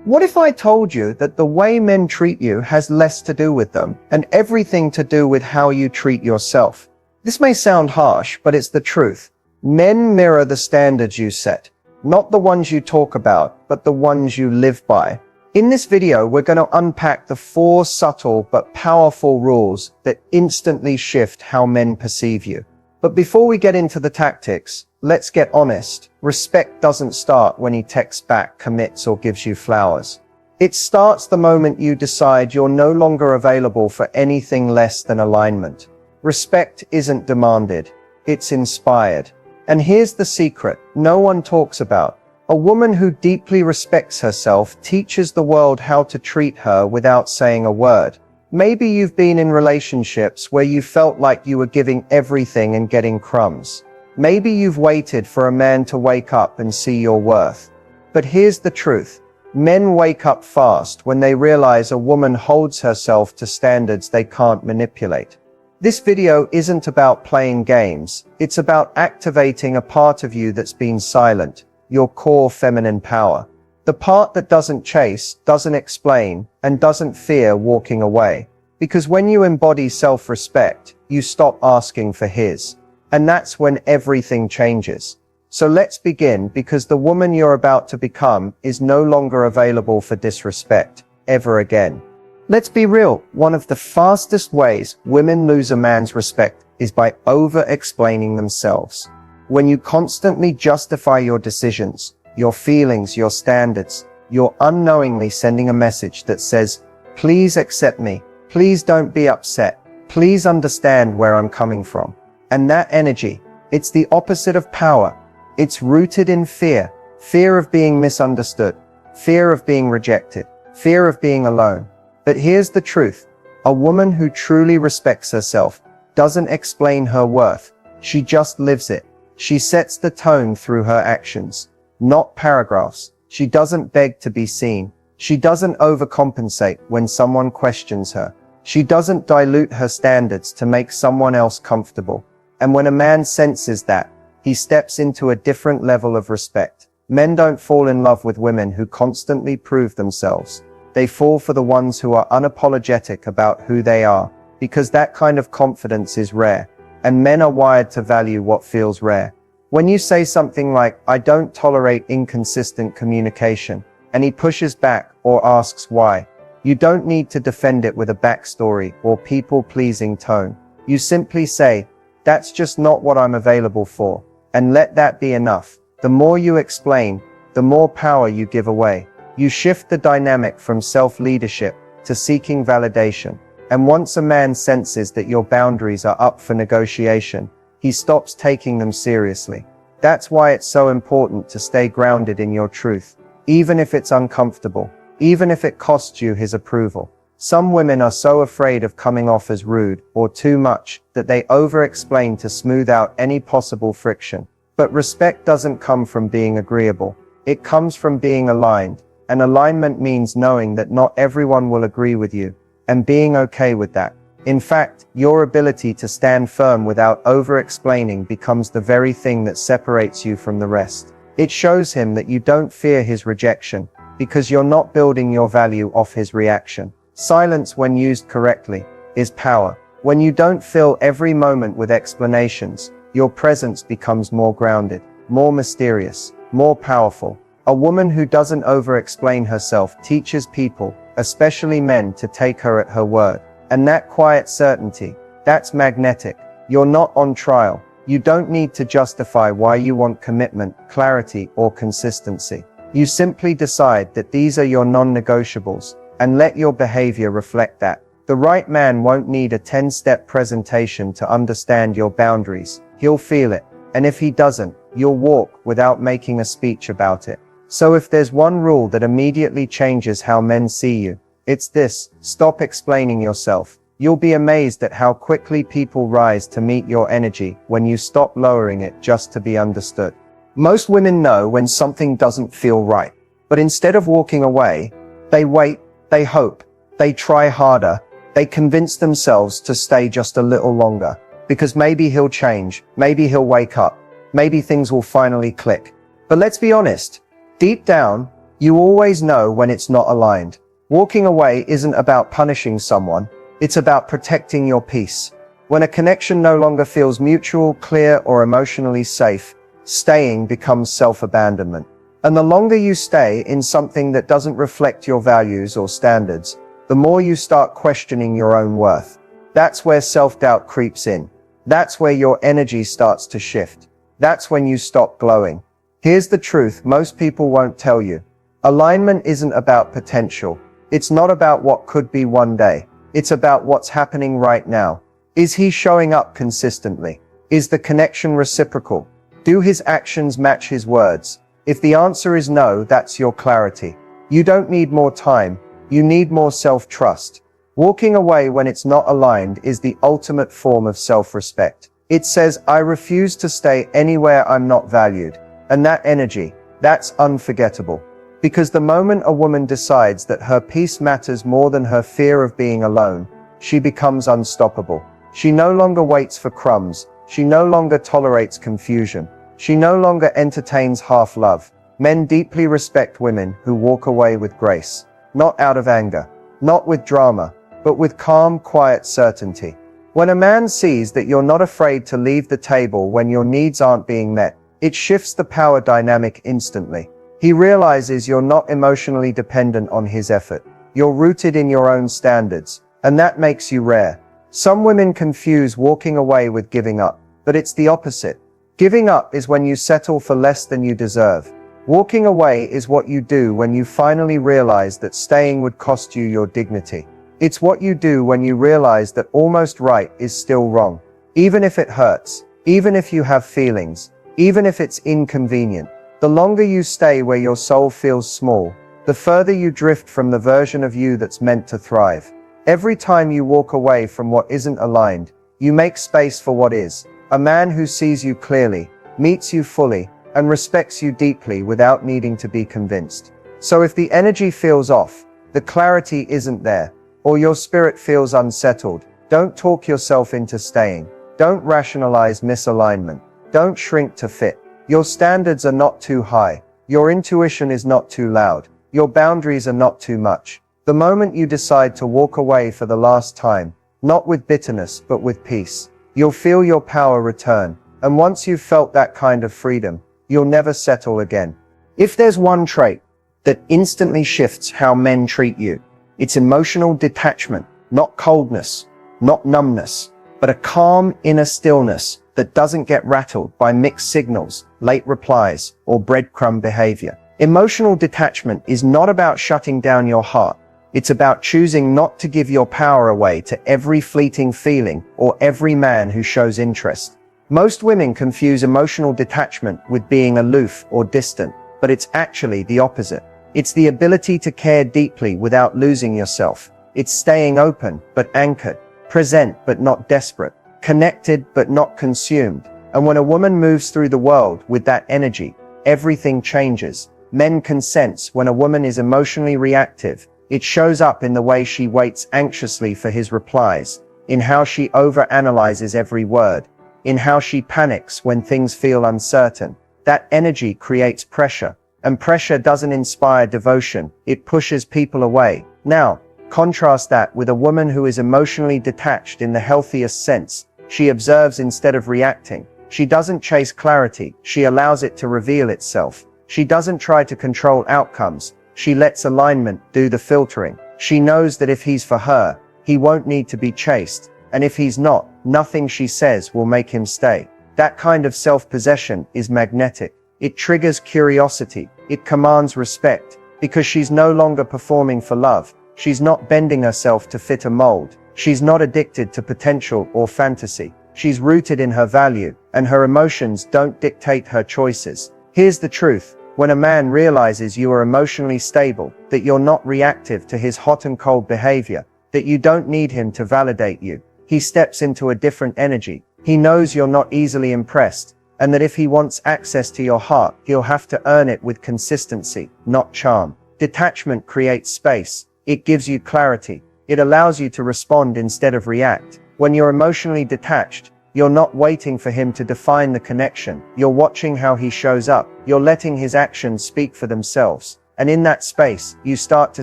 What if I told you that the way men treat you has less to do with them and everything to do with how you treat yourself? This may sound harsh, but it's the truth. Men mirror the standards you set, not the ones you talk about, but the ones you live by. In this video, we're going to unpack the 4 subtle but powerful rules that instantly shift how men perceive you. But before we get into the tactics, let's get honest. Respect doesn't start when he texts back, commits, or gives you flowers. It starts the moment you decide you're no longer available for anything less than alignment. Respect isn't demanded, it's inspired. And here's the secret no one talks about. A woman who deeply respects herself teaches the world how to treat her without saying a word. Maybe you've been in relationships where you felt like you were giving everything and getting crumbs. Maybe you've waited for a man to wake up and see your worth. But here's the truth. Men wake up fast when they realize a woman holds herself to standards they can't manipulate. This video isn't about playing games. It's about activating a part of you that's been silent, your core feminine power. The part that doesn't chase, doesn't explain, and doesn't fear walking away. Because when you embody self-respect, you stop asking for his. And that's when everything changes. So let's begin, because the woman you're about to become is no longer available for disrespect, ever again. Let's be real, one of the fastest ways women lose a man's respect is by over-explaining themselves. When you constantly justify your decisions, your feelings, your standards, you're unknowingly sending a message that says, please accept me, please don't be upset, please understand where I'm coming from. And that energy, it's the opposite of power. It's rooted in fear. Fear of being misunderstood, fear of being rejected, fear of being alone. But here's the truth. A woman who truly respects herself doesn't explain her worth. She just lives it. She sets the tone through her actions. Not paragraphs. She doesn't beg to be seen. She doesn't overcompensate when someone questions her. She doesn't dilute her standards to make someone else comfortable. And when a man senses that, he steps into a different level of respect. Men don't fall in love with women who constantly prove themselves. They fall for the ones who are unapologetic about who they are, because that kind of confidence is rare. And men are wired to value what feels rare. When you say something like, I don't tolerate inconsistent communication, and he pushes back or asks why, you don't need to defend it with a backstory or people-pleasing tone. You simply say, that's just not what I'm available for, and let that be enough. The more you explain, the more power you give away. You shift the dynamic from self-leadership to seeking validation. And once a man senses that your boundaries are up for negotiation, he stops taking them seriously. That's why it's so important to stay grounded in your truth, even if it's uncomfortable, even if it costs you his approval. Some women are so afraid of coming off as rude or too much that they over-explain to smooth out any possible friction. But respect doesn't come from being agreeable. It comes from being aligned. And alignment means knowing that not everyone will agree with you, and being okay with that. In fact, your ability to stand firm without over-explaining becomes the very thing that separates you from the rest. It shows him that you don't fear his rejection, because you're not building your value off his reaction. Silence, when used correctly, is power. When you don't fill every moment with explanations, your presence becomes more grounded, more mysterious, more powerful. A woman who doesn't over-explain herself teaches people, especially men, to take her at her word. And that quiet certainty, that's magnetic. You're not on trial. You don't need to justify why you want commitment, clarity, or consistency. You simply decide that these are your non-negotiables, and let your behavior reflect that. The right man won't need a 10-step presentation to understand your boundaries. He'll feel it. And if he doesn't, you'll walk without making a speech about it. So if there's one rule that immediately changes how men see you, it's this: stop explaining yourself. You'll be amazed at how quickly people rise to meet your energy when you stop lowering it just to be understood. Most women know when something doesn't feel right, but instead of walking away, they wait, they hope, they try harder, they convince themselves to stay just a little longer, because maybe he'll change, maybe he'll wake up, maybe things will finally click. But let's be honest, deep down, You always know when it's not aligned. Walking away isn't about punishing someone, it's about protecting your peace. When a connection no longer feels mutual, clear, or emotionally safe, staying becomes self-abandonment. And the longer you stay in something that doesn't reflect your values or standards, the more you start questioning your own worth. That's where self-doubt creeps in. That's where your energy starts to shift. That's when you stop glowing. Here's the truth most people won't tell you. Alignment isn't about potential. It's not about what could be one day. It's about what's happening right now. Is he showing up consistently? Is the connection reciprocal? Do his actions match his words? If the answer is no, that's your clarity. You don't need more time. You need more self-trust. Walking away when it's not aligned is the ultimate form of self-respect. It says, I refuse to stay anywhere I'm not valued. And that energy, that's unforgettable. Because the moment a woman decides that her peace matters more than her fear of being alone, she becomes unstoppable. She no longer waits for crumbs. She no longer tolerates confusion. She no longer entertains half-love. Men deeply respect women who walk away with grace. Not out of anger. Not with drama. But with calm, quiet certainty. When a man sees that you're not afraid to leave the table when your needs aren't being met, it shifts the power dynamic instantly. He realizes you're not emotionally dependent on his effort. You're rooted in your own standards. And that makes you rare. Some women confuse walking away with giving up, but it's the opposite. Giving up is when you settle for less than you deserve. Walking away is what you do when you finally realize that staying would cost you your dignity. It's what you do when you realize that almost right is still wrong. Even if it hurts, even if you have feelings, even if it's inconvenient. The longer you stay where your soul feels small, the further you drift from the version of you that's meant to thrive. Every time you walk away from what isn't aligned, you make space for what is. A man who sees you clearly, meets you fully, and respects you deeply without needing to be convinced. So if the energy feels off, the clarity isn't there, or your spirit feels unsettled, don't talk yourself into staying. Don't rationalize misalignment. Don't shrink to fit. Your standards are not too high. Your intuition is not too loud. Your boundaries are not too much. The moment you decide to walk away for the last time, not with bitterness but with peace, you'll feel your power return. And once you've felt that kind of freedom, you'll never settle again. If there's one trait that instantly shifts how men treat you, it's emotional detachment, not coldness, not numbness, but a calm inner stillness that doesn't get rattled by mixed signals, late replies, or breadcrumb behavior. Emotional detachment is not about shutting down your heart. It's about choosing not to give your power away to every fleeting feeling or every man who shows interest. Most women confuse emotional detachment with being aloof or distant, but it's actually the opposite. It's the ability to care deeply without losing yourself. It's staying open but anchored, present but not desperate, connected but not consumed. And when a woman moves through the world with that energy, everything changes. Men can sense when a woman is emotionally reactive. It shows up in the way she waits anxiously for his replies, in how she overanalyzes every word, in how she panics when things feel uncertain. That energy creates pressure, and pressure doesn't inspire devotion, it pushes people away. Now, contrast that with a woman who is emotionally detached in the healthiest sense. She observes instead of reacting. She doesn't chase clarity, she allows it to reveal itself. She doesn't try to control outcomes. She lets alignment do the filtering. She knows that if he's for her, he won't need to be chased. And if he's not, nothing she says will make him stay. That kind of self-possession is magnetic. It triggers curiosity. It commands respect. Because she's no longer performing for love. She's not bending herself to fit a mold. She's not addicted to potential or fantasy. She's rooted in her value, and her emotions don't dictate her choices. Here's the truth. When a man realizes you are emotionally stable, that you're not reactive to his hot and cold behavior, that you don't need him to validate you, he steps into a different energy. He knows you're not easily impressed, and that if he wants access to your heart, he'll have to earn it with consistency, not charm. Detachment creates space. It gives you clarity. It allows you to respond instead of react. When you're emotionally detached, you're not waiting for him to define the connection. You're watching how he shows up. You're letting his actions speak for themselves. And in that space, you start to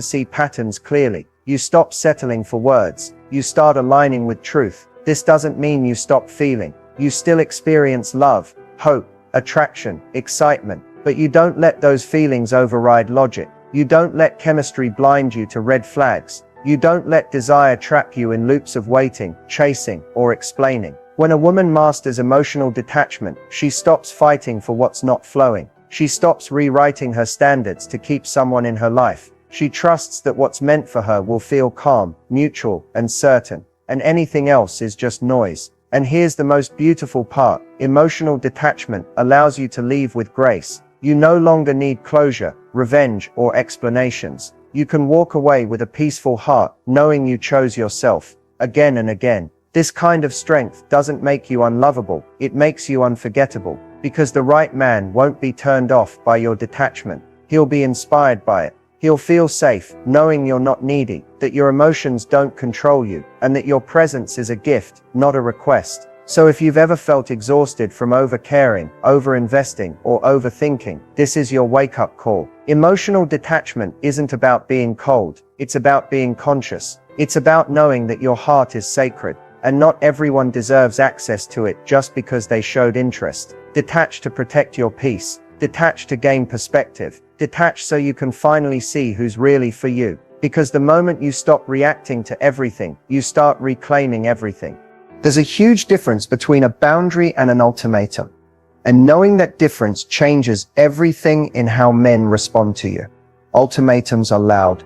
see patterns clearly. You stop settling for words. You start aligning with truth. This doesn't mean you stop feeling. You still experience love, hope, attraction, excitement, but you don't let those feelings override logic. You don't let chemistry blind you to red flags. You don't let desire trap you in loops of waiting, chasing, or explaining. When a woman masters emotional detachment, she stops fighting for what's not flowing. She stops rewriting her standards to keep someone in her life. She trusts that what's meant for her will feel calm, neutral, and certain, and anything else is just noise. And here's the most beautiful part. Emotional detachment allows you to leave with grace. You no longer need closure, revenge, or explanations. You can walk away with a peaceful heart, knowing you chose yourself, again and again. This kind of strength doesn't make you unlovable, it makes you unforgettable. Because the right man won't be turned off by your detachment. He'll be inspired by it. He'll feel safe, knowing you're not needy, that your emotions don't control you, and that your presence is a gift, not a request. So if you've ever felt exhausted from over-caring, over-investing, or overthinking, this is your wake-up call. Emotional detachment isn't about being cold, it's about being conscious. It's about knowing that your heart is sacred, and not everyone deserves access to it just because they showed interest. Detach to protect your peace. Detach to gain perspective. Detach so you can finally see who's really for you. Because the moment you stop reacting to everything, you start reclaiming everything. There's a huge difference between a boundary and an ultimatum. And knowing that difference changes everything in how men respond to you. Ultimatums are loud.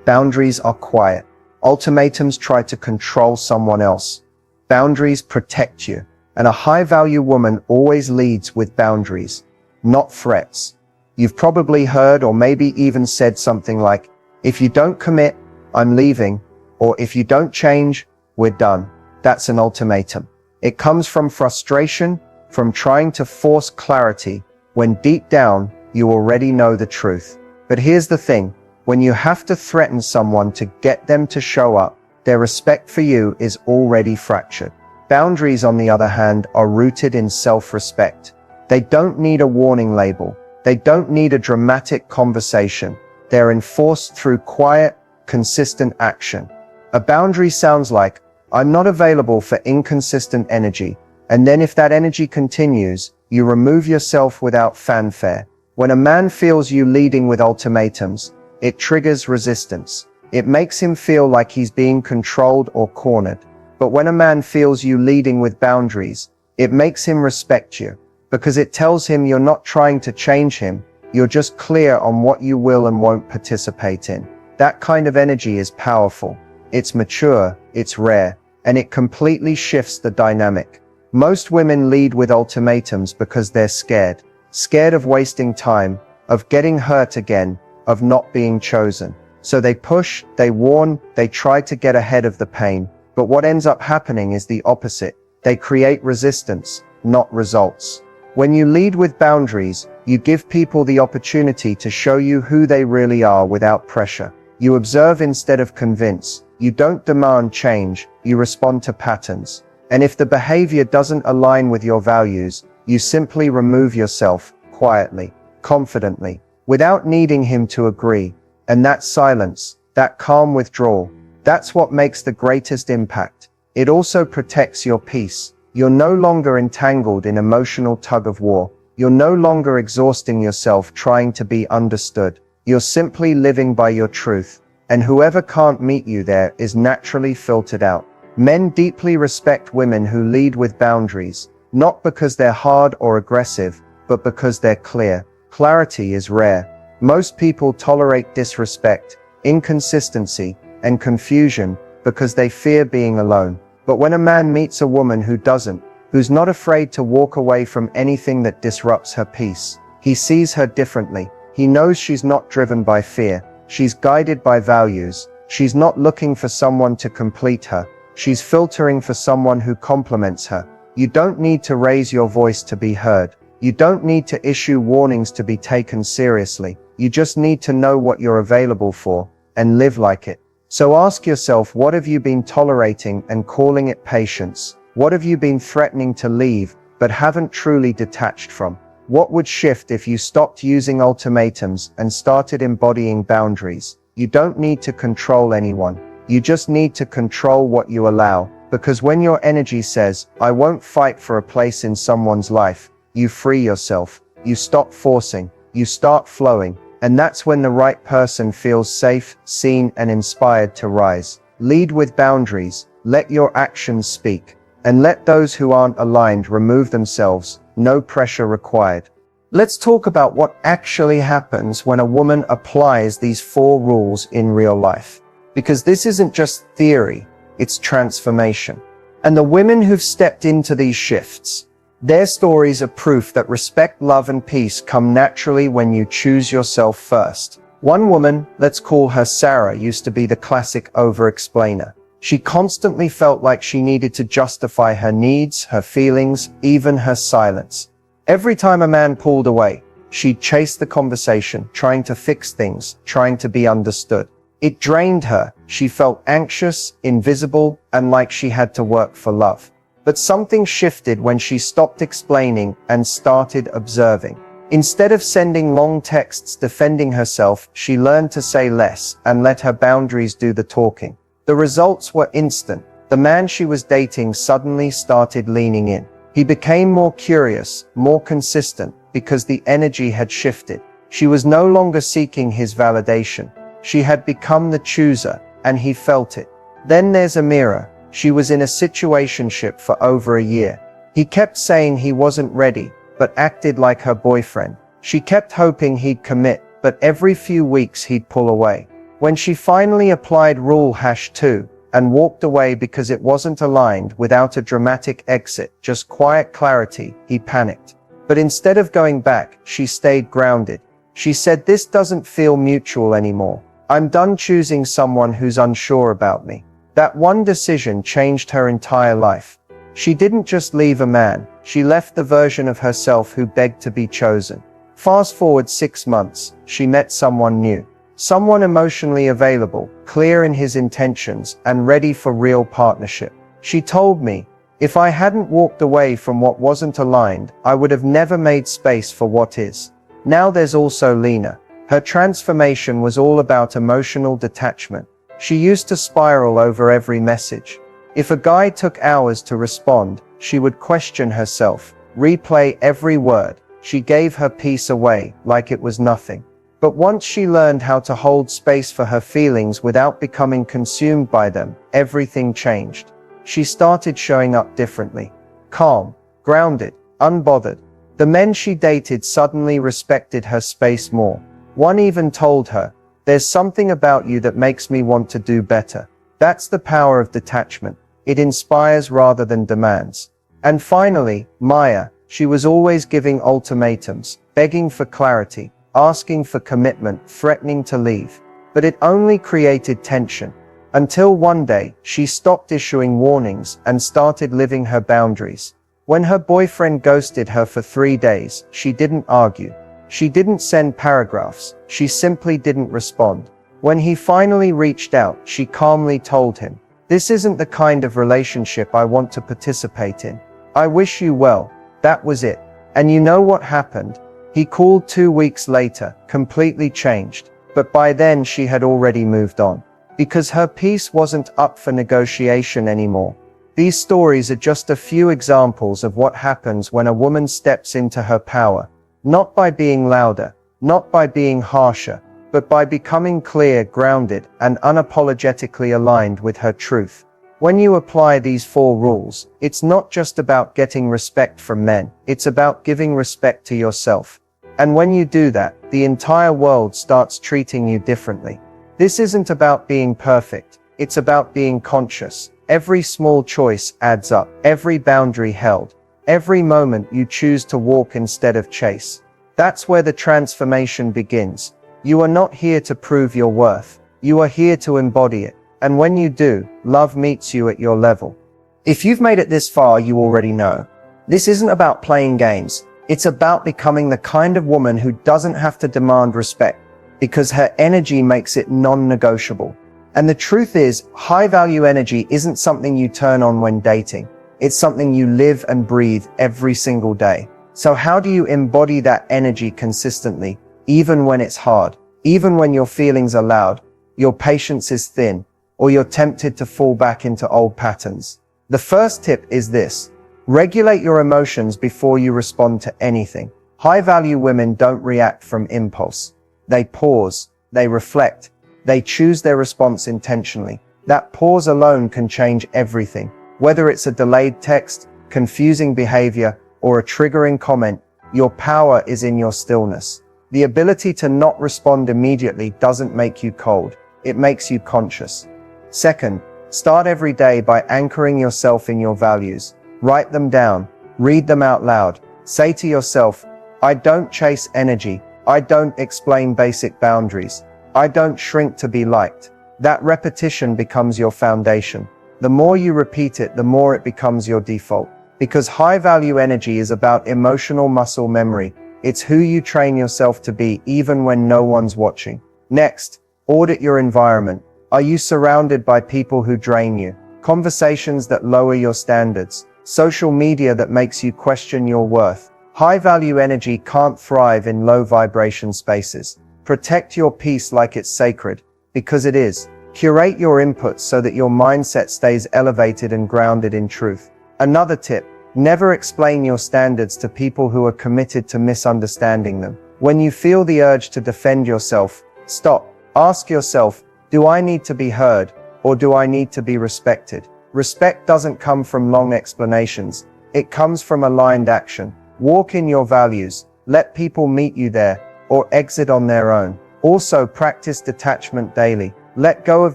Boundaries are quiet. Ultimatums try to control someone else. Boundaries protect you. And a high-value woman always leads with boundaries, not threats. You've probably heard or maybe even said something like, if you don't commit, I'm leaving, or if you don't change, we're done. That's an ultimatum. It comes from frustration, from trying to force clarity, when deep down, you already know the truth. But here's the thing, when you have to threaten someone to get them to show up, their respect for you is already fractured. Boundaries, on the other hand, are rooted in self-respect. They don't need a warning label. They don't need a dramatic conversation. They're enforced through quiet, consistent action. A boundary sounds like, I'm not available for inconsistent energy. And then if that energy continues, you remove yourself without fanfare. When a man feels you leading with ultimatums, it triggers resistance. It makes him feel like he's being controlled or cornered. But when a man feels you leading with boundaries, it makes him respect you, because it tells him you're not trying to change him, you're just clear on what you will and won't participate in. That kind of energy is powerful. It's mature, it's rare, and it completely shifts the dynamic. Most women lead with ultimatums because they're scared. Scared of wasting time, of getting hurt again, of not being chosen. So they push, they warn, they try to get ahead of the pain. But what ends up happening is the opposite. They create resistance, not results. When you lead with boundaries, you give people the opportunity to show you who they really are without pressure. You observe instead of convince. You don't demand change, you respond to patterns. And if the behavior doesn't align with your values, you simply remove yourself, quietly, confidently, without needing him to agree. And that silence, that calm withdrawal, that's what makes the greatest impact. It also protects your peace. You're no longer entangled in emotional tug-of-war. You're no longer exhausting yourself trying to be understood. You're simply living by your truth. And whoever can't meet you there is naturally filtered out. Men deeply respect women who lead with boundaries, not because they're hard or aggressive, but because they're clear. Clarity is rare. Most people tolerate disrespect, inconsistency, and confusion because they fear being alone. But when a man meets a woman who doesn't, who's not afraid to walk away from anything that disrupts her peace, he sees her differently. He knows she's not driven by fear. She's guided by values. She's not looking for someone to complete her. She's filtering for someone who complements her. You don't need to raise your voice to be heard. You don't need to issue warnings to be taken seriously. You just need to know what you're available for and live like it. So ask yourself, what have you been tolerating and calling it patience? What have you been threatening to leave but haven't truly detached from? What would shift if you stopped using ultimatums and started embodying boundaries? You don't need to control anyone. You just need to control what you allow, because when your energy says, I won't fight for a place in someone's life, you free yourself, you stop forcing, you start flowing, and that's when the right person feels safe, seen, and inspired to rise. Lead with boundaries, let your actions speak, and let those who aren't aligned remove themselves, no pressure required. Let's talk about what actually happens when a woman applies these 4 rules in real life. Because this isn't just theory, it's transformation. And the women who've stepped into these shifts, their stories are proof that respect, love, and peace come naturally when you choose yourself first. One woman, let's call her Sarah, used to be the classic over-explainer. She constantly felt like she needed to justify her needs, her feelings, even her silence. Every time a man pulled away, she'd chase the conversation, trying to fix things, trying to be understood. It drained her. She felt anxious, invisible, and like she had to work for love. But something shifted when she stopped explaining and started observing. Instead of sending long texts defending herself, she learned to say less and let her boundaries do the talking. The results were instant. The man she was dating suddenly started leaning in. He became more curious, more consistent, because the energy had shifted. She was no longer seeking his validation. She had become the chooser, and he felt it. Then there's Amira. She was in a situationship for over a year. He kept saying he wasn't ready, but acted like her boyfriend. She kept hoping he'd commit, but every few weeks he'd pull away. When she finally applied Rule #2 and walked away because it wasn't aligned, without a dramatic exit, just quiet clarity, he panicked. But instead of going back, she stayed grounded. She said, "This doesn't feel mutual anymore. I'm done choosing someone who's unsure about me." That one decision changed her entire life. She didn't just leave a man, she left the version of herself who begged to be chosen. Fast forward 6 months, she met someone new. Someone emotionally available, clear in his intentions, and ready for real partnership. She told me, "If I hadn't walked away from what wasn't aligned, I would have never made space for what is." Now there's also Lena. Her transformation was all about emotional detachment. She used to spiral over every message. If a guy took hours to respond, she would question herself, replay every word. She gave her peace away, like it was nothing. But once she learned how to hold space for her feelings without becoming consumed by them, everything changed. She started showing up differently. Calm, grounded, unbothered. The men she dated suddenly respected her space more. One even told her, "There's something about you that makes me want to do better." That's the power of detachment. It inspires rather than demands. And finally, Maya. She was always giving ultimatums, begging for clarity, asking for commitment, threatening to leave. But it only created tension. Until one day, she stopped issuing warnings and started living her boundaries. When her boyfriend ghosted her for 3 days, she didn't argue. She didn't send paragraphs. She simply didn't respond. When he finally reached out, she calmly told him, "This isn't the kind of relationship I want to participate in. I wish you well." That was it. And you know what happened? He called 2 weeks later, completely changed. But by then she had already moved on. Because her peace wasn't up for negotiation anymore. These stories are just a few examples of what happens when a woman steps into her power. Not by being louder, not by being harsher, but by becoming clear, grounded, and unapologetically aligned with her truth. When you apply these 4 rules, it's not just about getting respect from men, it's about giving respect to yourself. And when you do that, the entire world starts treating you differently. This isn't about being perfect, it's about being conscious. Every small choice adds up, every boundary held, every moment you choose to walk instead of chase. That's where the transformation begins. You are not here to prove your worth, you are here to embody it. And when you do, love meets you at your level. If you've made it this far, you already know. This isn't about playing games. It's about becoming the kind of woman who doesn't have to demand respect, because her energy makes it non-negotiable. And the truth is, high-value energy isn't something you turn on when dating. It's something you live and breathe every single day. So how do you embody that energy consistently, even when it's hard, even when your feelings are loud, your patience is thin, or you're tempted to fall back into old patterns? The first tip is this: regulate your emotions before you respond to anything. High-value women don't react from impulse. They pause, they reflect, they choose their response intentionally. That pause alone can change everything. Whether it's a delayed text, confusing behavior, or a triggering comment, your power is in your stillness. The ability to not respond immediately doesn't make you cold. It makes you conscious. Second, start every day by anchoring yourself in your values. Write them down. Read them out loud. Say to yourself, I don't chase energy. I don't explain basic boundaries. I don't shrink to be liked. That repetition becomes your foundation. The more you repeat it, the more it becomes your default. Because high-value energy is about emotional muscle memory. It's who you train yourself to be even when no one's watching. Next, audit your environment. Are you surrounded by people who drain you? Conversations that lower your standards? Social media that makes you question your worth? High-value energy can't thrive in low-vibration spaces. Protect your peace like it's sacred, because it is. Curate your inputs so that your mindset stays elevated and grounded in truth. Another tip: never explain your standards to people who are committed to misunderstanding them. When you feel the urge to defend yourself, stop. Ask yourself, do I need to be heard, or do I need to be respected? Respect doesn't come from long explanations. It comes from aligned action. Walk in your values. Let people meet you there, or exit on their own. Also, practice detachment daily. Let go of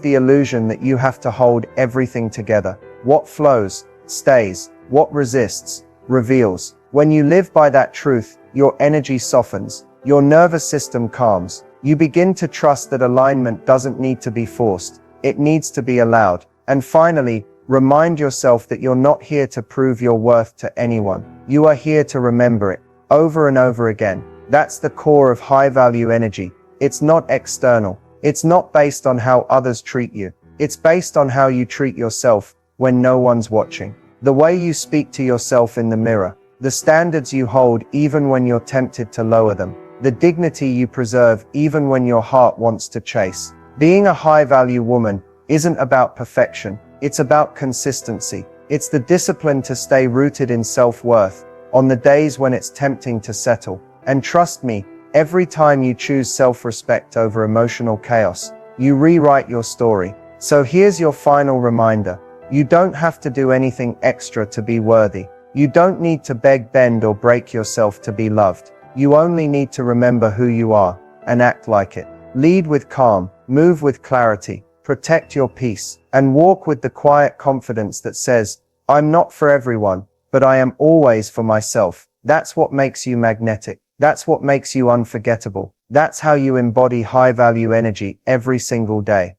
the illusion that you have to hold everything together. What flows, stays. What resists, reveals. When you live by that truth, your energy softens. Your nervous system calms. You begin to trust that alignment doesn't need to be forced. It needs to be allowed. And finally, remind yourself that you're not here to prove your worth to anyone. You are here to remember it, over and over again. That's the core of high-value energy. It's not external. It's not based on how others treat you. It's based on how you treat yourself when no one's watching. The way you speak to yourself in the mirror. The standards you hold even when you're tempted to lower them. The dignity you preserve even when your heart wants to chase. Being a high-value woman isn't about perfection. It's about consistency. It's the discipline to stay rooted in self-worth on the days when it's tempting to settle. And trust me, every time you choose self-respect over emotional chaos, you rewrite your story. So here's your final reminder. You don't have to do anything extra to be worthy. You don't need to beg, bend, or break yourself to be loved. You only need to remember who you are and act like it. Lead with calm, move with clarity, protect your peace, and walk with the quiet confidence that says, I'm not for everyone, but I am always for myself. That's what makes you magnetic. That's what makes you unforgettable. That's how you embody high-value energy every single day.